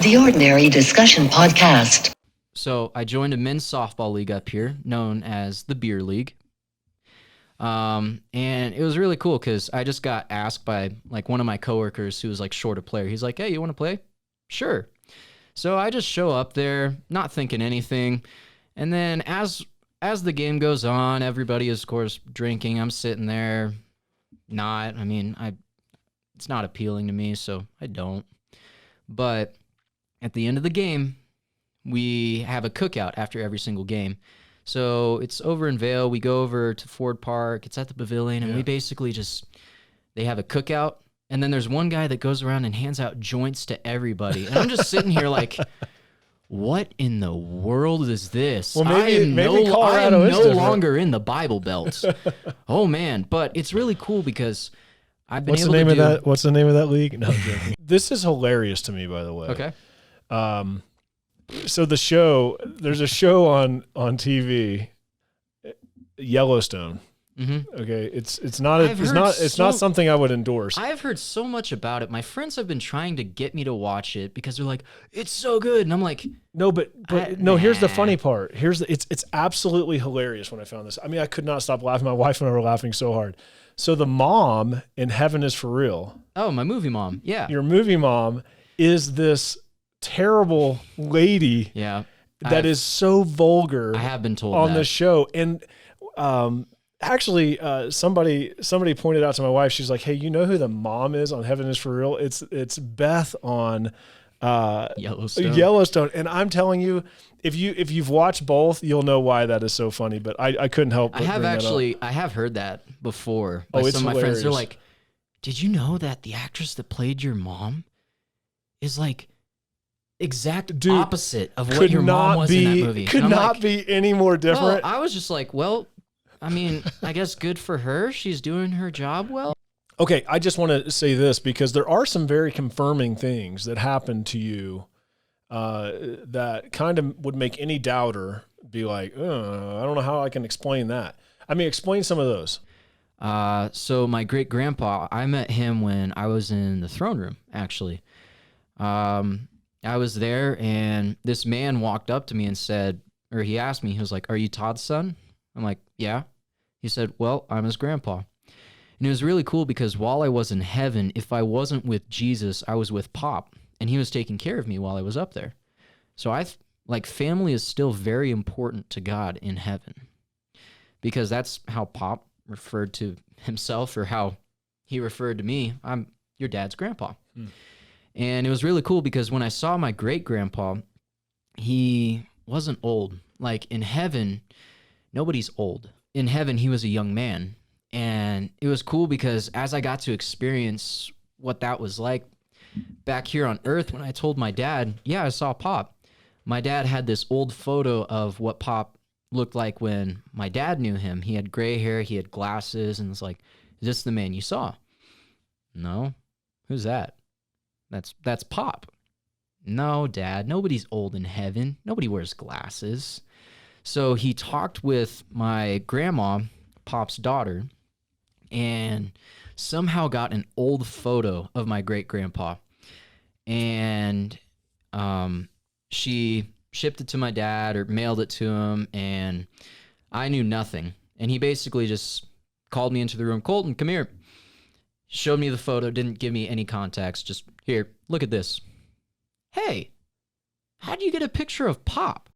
The Ordinary Discussion Podcast. So I joined a men's softball league up here known as the Beer League. And it was really cool because I just got asked by like one of my coworkers who was like short a player. He's like, hey, you want to play? Sure. So I just show up there, not thinking anything. And then as the game goes on, everybody is, of course, drinking. I'm sitting there, not. I mean, it's not appealing to me, so I don't. But at the end of the game, we have a cookout after every single game. So it's over in Vail. We go over to Ford Park. It's at the pavilion, and we basically they have a cookout. And then there's one guy that goes around and hands out joints to everybody. And I'm just sitting here like, what in the world is this? Well, I am no different. longer in the Bible Belt. Oh, man. But it's really cool because I've been What's the name of that league? No, I'm joking. This is hilarious to me, by the way. Okay. So there's a show on TV, Yellowstone. Mm-hmm. Okay, it's not something I would endorse. I've heard so much about it. My friends have been trying to get me to watch it because they're like, it's so good, and I'm like, no, but here's the funny part. It's absolutely hilarious when I found this. I mean, I could not stop laughing. My wife and I were laughing so hard. So the mom in Heaven is for Real. Oh, my movie mom. Yeah, your movie mom is this terrible lady. Yeah, that is so vulgar. I have been told on that. the show, and actually, somebody pointed out to my wife. She's like, "Hey, you know who the mom is on Heaven is for Real? It's Beth on Yellowstone." And I'm telling you, if you've watched both, you'll know why that is so funny. But I couldn't help. I have heard that before. By it's some of my hilarious. friends. They're like, "Did you know that the actress that played your mom is like exact opposite of what your mom was in that movie?" Could not be any more different. Well, I was just like, well, I mean, I guess good for her. She's doing her job well. Okay, I just want to say this because there are some very confirming things that happened to you that kind of would make any doubter be like, I don't know how I can explain that. I mean, explain some of those. So my great-grandpa, I met him when I was in the throne room, actually. I was there, and this man walked up to me and said, or he asked me, he was like, "Are you Todd's son?" I'm like, "Yeah." He said, "Well, I'm his grandpa." And it was really cool because while I was in heaven, if I wasn't with Jesus, I was with Pop, and he was taking care of me while I was up there. So family is still very important to God in heaven because that's how Pop referred to himself or how he referred to me. I'm your dad's grandpa. And it was really cool because when I saw my great-grandpa, he wasn't old. Like in heaven, nobody's old. In heaven, he was a young man. And it was cool because as I got to experience what that was like back here on earth, when I told my dad, yeah, I saw Pop. My dad had this old photo of what Pop looked like when my dad knew him. He had gray hair, he had glasses, and it's like, is this the man you saw? No. Who's that? That's Pop. No, Dad, nobody's old in heaven. Nobody wears glasses. So he talked with my grandma, Pop's daughter, and somehow got an old photo of my great-grandpa. And she shipped it to my dad or mailed it to him, and I knew nothing. And he basically just called me into the room, "Colton, come here." Showed me the photo, didn't give me any context, just, "Here, look at this." "Hey, how do you get a picture of Pop?"